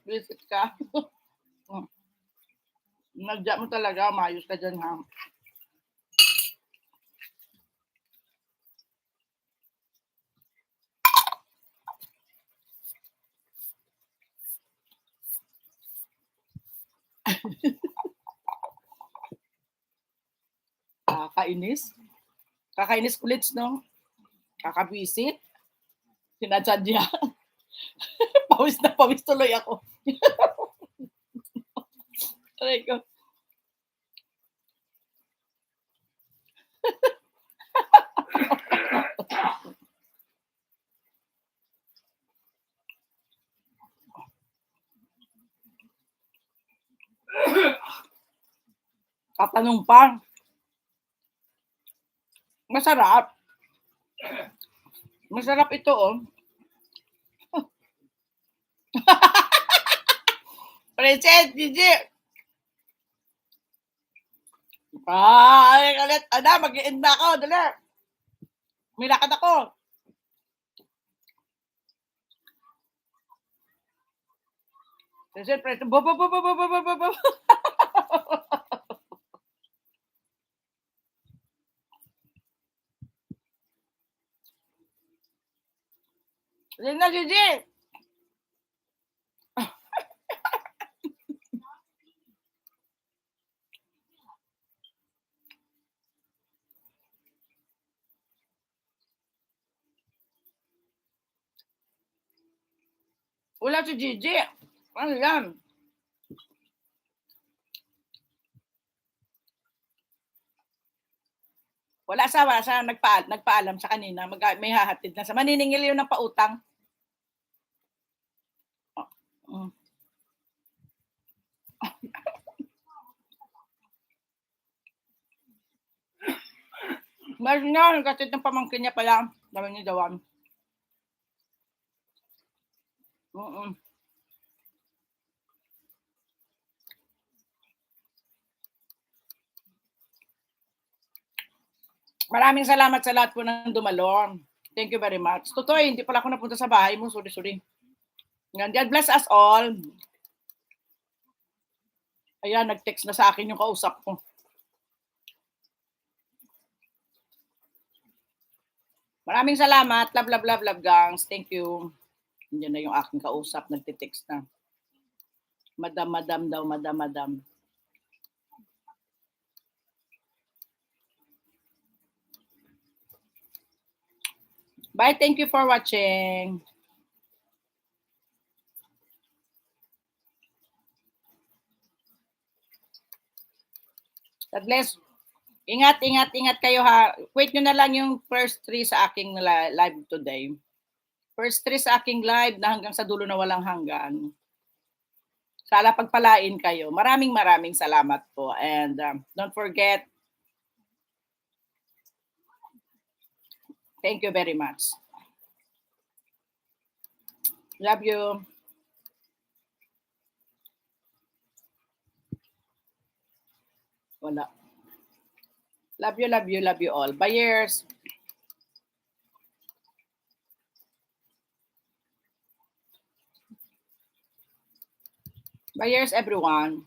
Visit ka. Nadya mo talaga, maayos ka dyan, ha? Kakainis. Kakainis ulit, no? Kakabwisit. Sinadya. Pawis na pawis tuloy ako. Aray ko. Tatanong pa. Masarap. Masarap ito, oh. Princess, Gigi. Ay, ulit. Ada, mag-i-end na ako. Dali. May lakad ako. Princess, Princess. Bo. Dali na, Gigi. Wala si Gigi. Ano yan? Wala sa nagpaalam sa kanina. May hahatid na sa maniningil yun ng pautang. Meron na, nagkatid ng pamangkin niya pala. Dami niya dawan. Maraming salamat sa lahat po ng dumalo. Thank you very much. Totoy, hindi pala ako napunta sa bahay mo. Sorry. God bless us all. Ayan, nag-text na sa akin yung kausap ko. Maraming salamat. Love, gangs. Thank you. Hindi na yung aking kausap. Nagtitext na. Madam daw. Madam. Bye. Thank you for watching. God bless. Ingat kayo, ha. Wait nyo na lang yung first 3 sa aking live today. First 3 sa aking live na hanggang sa dulo na walang hanggan. Sana pagpalain kayo. Maraming salamat po. And don't forget, thank you very much. Love you. Wala. Love you all. Buyers. Buyers, everyone.